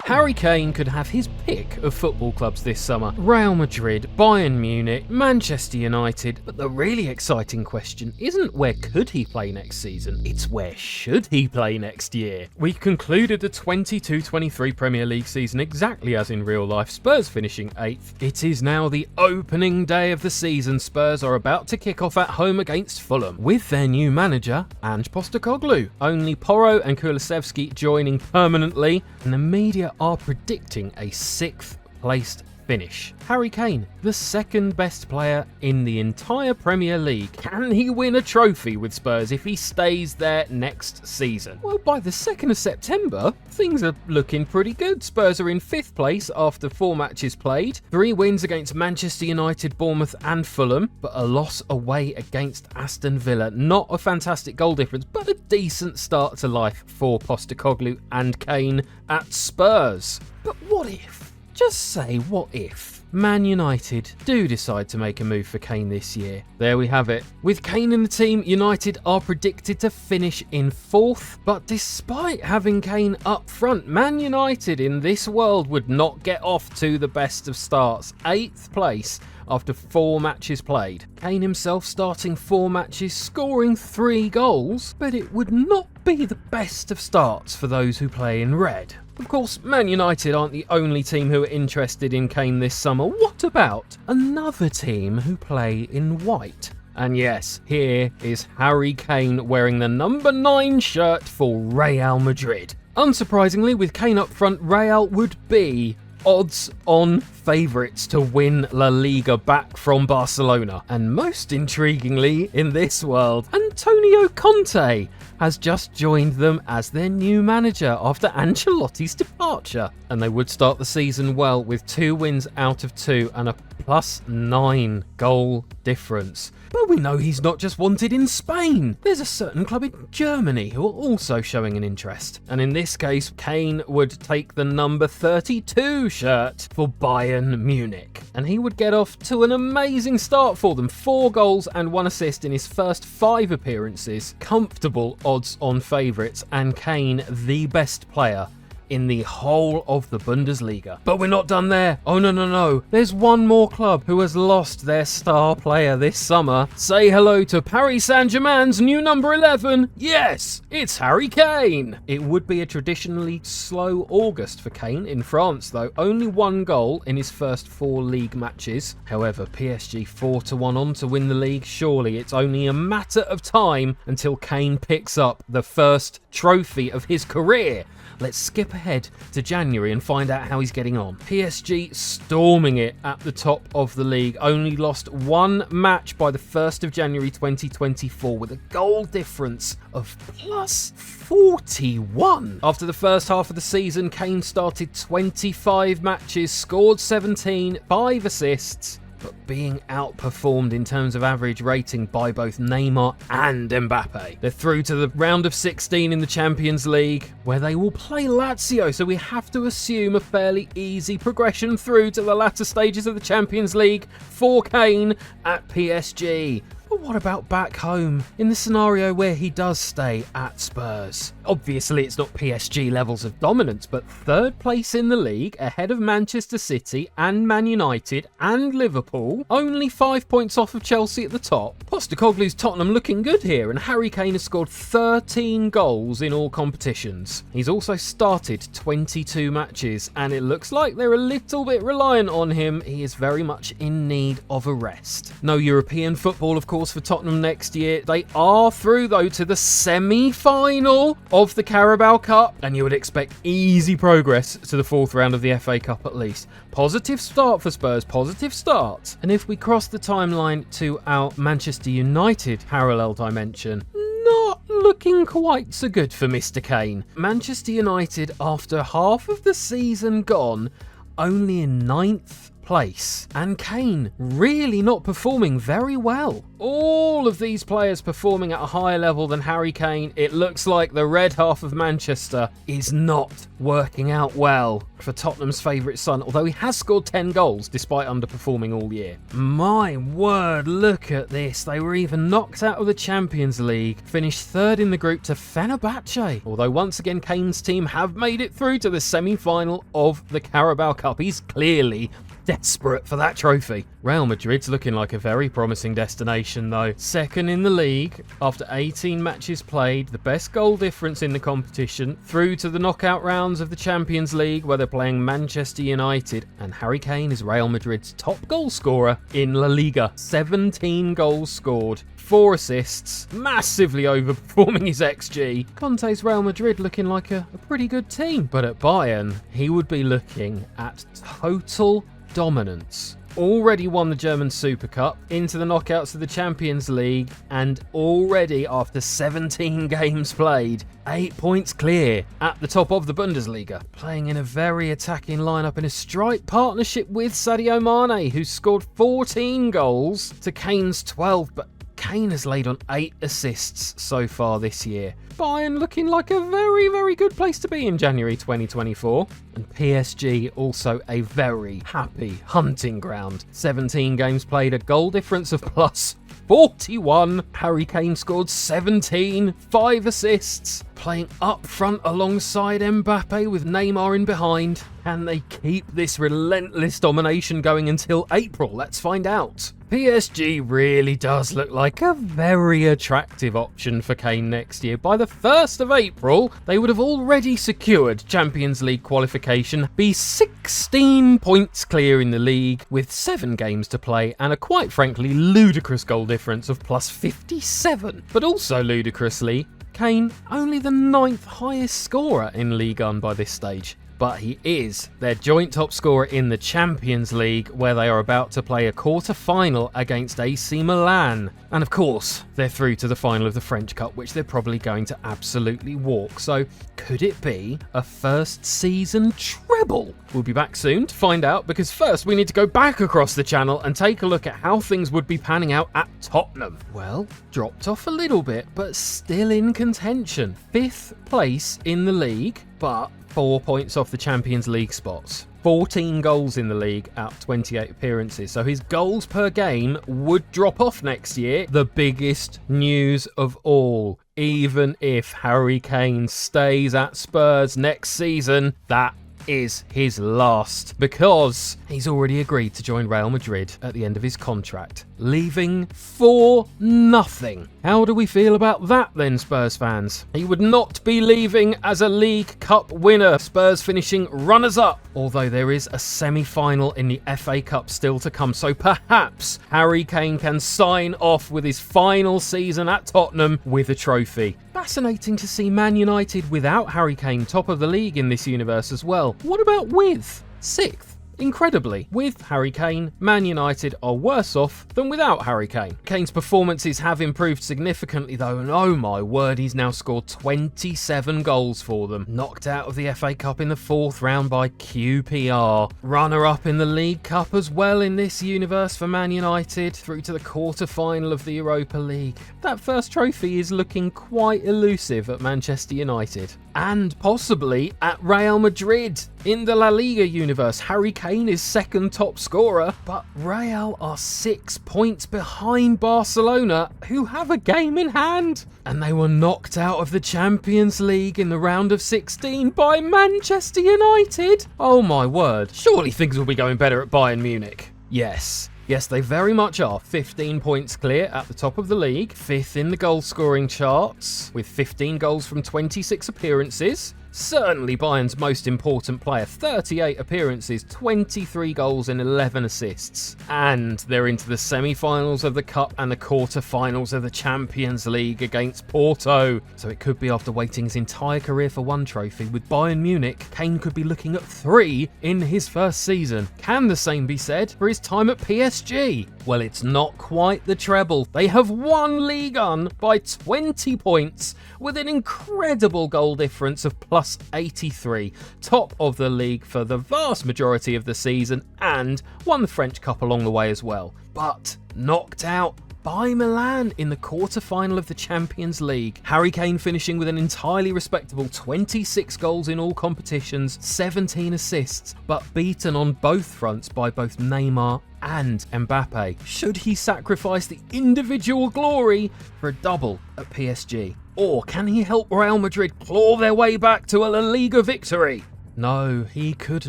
Harry Kane could have his pick of football clubs this summer. Real Madrid, Bayern Munich, Manchester United. But the really exciting question isn't where could he play next season, it's where should he play next year. We concluded the 22-23 Premier League season exactly as in real life, Spurs finishing 8th. It is now the opening day of the season. Spurs are about to kick off at home against Fulham with their new manager, Ange Postecoglou. Only Porro and Kulusevski joining permanently, and the media are predicting a 6th placed finish. Harry Kane, the second best player in the entire Premier League. Can he win a trophy with Spurs if he stays there next season? Well, by the 2nd of September, things are looking pretty good. Spurs are in 5th place after 4 matches played. 3 wins against Manchester United, Bournemouth and Fulham, but a loss away against Aston Villa. Not a fantastic goal difference, but a decent start to life for Postecoglou and Kane at Spurs. But what if? Just say what if Man United do decide to make a move for Kane this year. There we have it. With Kane in the team, United are predicted to finish in 4th, but despite having Kane up front, Man United in this world would not get off to the best of starts. 8th place after 4 matches played. Kane himself starting 4 matches, scoring 3 goals, but it would not be the best of starts for those who play in red. Of course, Man United aren't the only team who are interested in Kane this summer. What about another team who play in white? And yes, here is Harry Kane wearing the number 9 shirt for Real Madrid. Unsurprisingly, with Kane up front, Real would be odds-on favourites to win La Liga back from Barcelona. And most intriguingly in this world, Antonio Conte has just joined them as their new manager after Ancelotti's departure. And they would start the season well with 2 wins out of 2 and a +9 goal difference. But we know he's not just wanted in Spain. There's a certain club in Germany who are also showing an interest. And in this case, Kane would take the number 32 shirt for Bayern Munich. And he would get off to an amazing start for them. 4 goals and 1 assist in his first 5 appearances. Comfortable odds-on favourites, and Kane the best player in the whole of the Bundesliga. But we're not done there. Oh no. There's one more club who has lost their star player this summer. Say hello to Paris Saint-Germain's new number 11. Yes, it's Harry Kane. It would be a traditionally slow August for Kane in France though. Only 1 goal in his first 4 league matches. However, PSG 4-1 on to win the league. Surely it's only a matter of time until Kane picks up the first trophy of his career. Let's skip ahead to January and find out how he's getting on. PSG storming it at the top of the league. Only lost 1 match by the 1st of January 2024 with a goal difference of +41. After the first half of the season, Kane started 25 matches, scored 17, 5 assists, but being outperformed in terms of average rating by both Neymar and Mbappe. They're through to the round of 16 in the Champions League, where they will play Lazio, so we have to assume a fairly easy progression through to the latter stages of the Champions League for Kane at PSG. But what about back home, in the scenario where he does stay at Spurs? Obviously, it's not PSG levels of dominance, but 3rd place in the league, ahead of Manchester City and Man United and Liverpool, only 5 points off of Chelsea at the top. Postecoglou's Tottenham looking good here, and Harry Kane has scored 13 goals in all competitions. He's also started 22 matches, and it looks like they're a little bit reliant on him. He is very much in need of a rest. No European football, of course, for Tottenham next year. They are through, though, to the semi-final of the Carabao Cup, and you would expect easy progress to the 4th round of the FA Cup at least. Positive start for Spurs, positive start. And if we cross the timeline to our Manchester United parallel dimension, not looking quite so good for Mr. Kane. Manchester United, after half of the season gone, only in 9th place. And Kane really not performing very well. All of these players performing at a higher level than Harry Kane. It looks like the red half of Manchester is not working out well for Tottenham's favourite son, although he has scored 10 goals despite underperforming all year. My word, look at this. They were even knocked out of the Champions League, finished third in the group to Fenerbahce. Although once again Kane's team have made it through to the semi-final of the Carabao Cup. He's clearly desperate for that trophy. Real Madrid's looking like a very promising destination though. Second in the league after 18 matches played, the best goal difference in the competition, through to the knockout rounds of the Champions League where they're playing Manchester United, and Harry Kane is Real Madrid's top goal scorer in La Liga. 17 goals scored, 4 assists, massively overperforming his XG. Conte's Real Madrid looking like a pretty good team, but at Bayern, he would be looking at total dominance. Already won the German Super Cup, into the knockouts of the Champions League, and already after 17 games played, 8 points clear at the top of the Bundesliga. Playing in a very attacking lineup in a strike partnership with Sadio Mane, who's scored 14 goals to Kane's 12, but Kane has laid on 8 assists so far this year. Bayern looking like a very, very good place to be in January 2024. And PSG also a very happy hunting ground. 17 games played, a goal difference of plus 41. Harry Kane scored 17, 5 assists. Playing up front alongside Mbappe with Neymar in behind. Can they keep this relentless domination going until April? Let's find out. PSG really does look like a very attractive option for Kane next year. By the 1st of April, they would have already secured Champions League qualification, be 16 points clear in the league with 7 games to play and a quite frankly ludicrous goal difference of plus 57. But also ludicrously, Kane only the 9th highest scorer in Ligue 1 by this stage. But he is their joint top scorer in the Champions League, where they are about to play a quarter-final against AC Milan. And of course, they're through to the final of the French Cup, which they're probably going to absolutely walk. So could it be a first season treble? We'll be back soon to find out, because first we need to go back across the channel and take a look at how things would be panning out at Tottenham. Well, dropped off a little bit, but still in contention. 5th place in the league, but 4 points off the Champions League spots. 14 goals in the league out of 28 appearances. So his goals per game would drop off next year. The biggest news of all. Even if Harry Kane stays at Spurs next season, that is his last, because he's already agreed to join Real Madrid at the end of his contract, leaving for nothing. How do we feel about that then, Spurs fans? He would not be leaving as a League Cup winner, Spurs finishing runners-up, although there is a semi-final in the FA Cup still to come, so perhaps Harry Kane can sign off with his final season at Tottenham with a trophy. Fascinating to see Man United without Harry Kane top of the league in this universe as well. What about with 6th? Incredibly, with Harry Kane, Man United are worse off than without Harry Kane. Kane's performances have improved significantly though, and oh my word, he's now scored 27 goals for them. Knocked out of the FA Cup in the 4th round by QPR. Runner-up in the League Cup as well in this universe for Man United, through to the quarter-final of the Europa League. That first trophy is looking quite elusive at Manchester United. And possibly at Real Madrid. In the La Liga universe, Harry Kane is 2nd top scorer, but Real are 6 points behind Barcelona, who have a game in hand. And they were knocked out of the Champions League in the round of 16 by Manchester United. Oh my word, surely things will be going better at Bayern Munich. Yes, they very much are. 15 points clear at the top of the league, 5th in the goal-scoring charts, with 15 goals from 26 appearances. Certainly Bayern's most important player, 38 appearances, 23 goals and 11 assists. And they're into the semi-finals of the Cup and the quarter-finals of the Champions League against Porto. So it could be, after waiting his entire career for 1 trophy with Bayern Munich, Kane could be looking at 3 in his first season. Can the same be said for his time at PSG? Well, it's not quite the treble. They have won Ligue 1 by 20 points with an incredible goal difference of plus plus 83, top of the league for the vast majority of the season, and won the French Cup along the way as well. But knocked out by Milan in the quarter-final of the Champions League. Harry Kane finishing with an entirely respectable 26 goals in all competitions, 17 assists, but beaten on both fronts by both Neymar and Mbappe. Should he sacrifice the individual glory for a double at PSG? Or can he help Real Madrid claw their way back to a La Liga victory? No, he could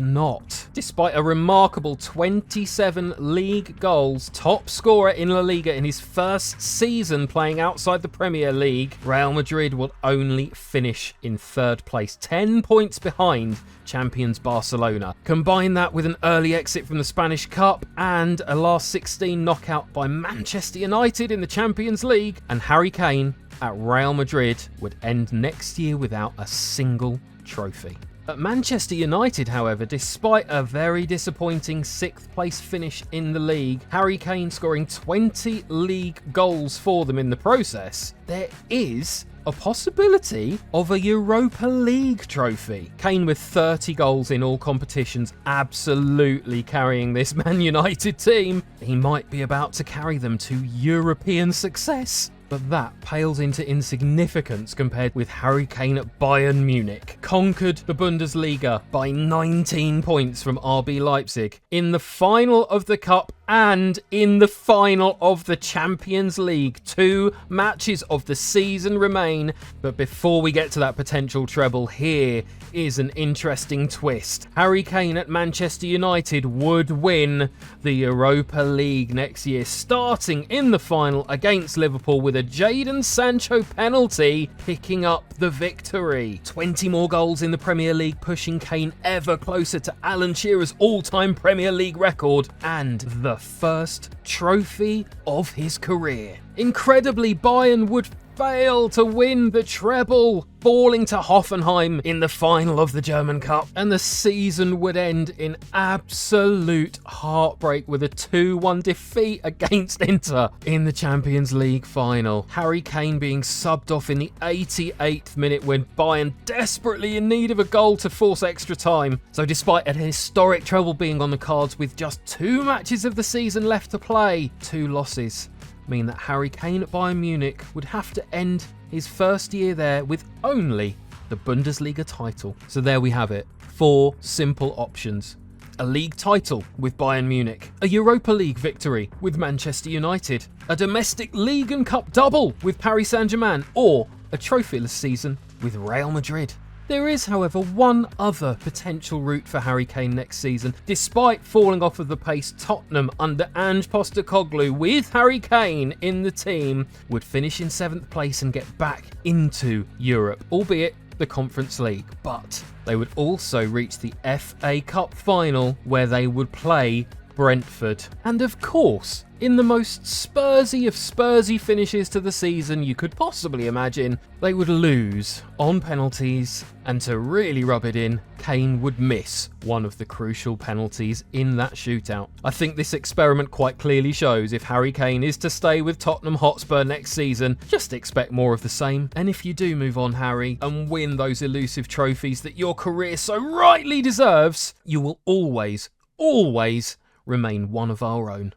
not. Despite a remarkable 27 league goals, top scorer in La Liga in his first season playing outside the Premier League, Real Madrid will only finish in third place, 10 points behind champions Barcelona. Combine that with an early exit from the Spanish Cup and a last 16 knockout by Manchester United in the Champions League, and Harry Kane at Real Madrid would end next year without a single trophy. At Manchester United, however, despite a very disappointing 6th place finish in the league, Harry Kane scoring 20 league goals for them in the process, there is a possibility of a Europa League trophy. Kane with 30 goals in all competitions, absolutely carrying this Man United team. He might be about to carry them to European success. But that pales into insignificance compared with Harry Kane at Bayern Munich. Conquered the Bundesliga by 19 points from RB Leipzig in the final of the Cup and in the final of the Champions League. 2 matches of the season remain, but before we get to that potential treble, here is an interesting twist. Harry Kane at Manchester United would win the Europa League next year, starting in the final against Liverpool with a Jadon Sancho penalty, picking up the victory. 20 more goals in the Premier League, pushing Kane ever closer to Alan Shearer's all-time Premier League record, and the first trophy of his career. Incredibly, Bayern would fail to win the treble, falling to Hoffenheim in the final of the German Cup, and the season would end in absolute heartbreak with a 2-1 defeat against Inter in the Champions League final. Harry Kane being subbed off in the 88th minute when Bayern desperately in need of a goal to force extra time. So despite a historic treble being on the cards with just 2 matches of the season left to play, 2 losses mean that Harry Kane at Bayern Munich would have to end his first year there with only the Bundesliga title. So there we have it. 4 simple options. A league title with Bayern Munich, a Europa League victory with Manchester United, a domestic league and cup double with Paris Saint-Germain, or a trophyless season with Real Madrid. There is, however, one other potential route for Harry Kane next season. Despite falling off of the pace, Tottenham under Ange Postecoglou, with Harry Kane in the team, would finish in 7th place and get back into Europe, albeit the Conference League. But they would also reach the FA Cup final, where they would play Brentford. And of course, in the most Spursy of Spursy finishes to the season you could possibly imagine, they would lose on penalties, and to really rub it in, Kane would miss one of the crucial penalties in that shootout. I think this experiment quite clearly shows if Harry Kane is to stay with Tottenham Hotspur next season, just expect more of the same. And if you do move on, Harry, and win those elusive trophies that your career so rightly deserves, you will always remain one of our own.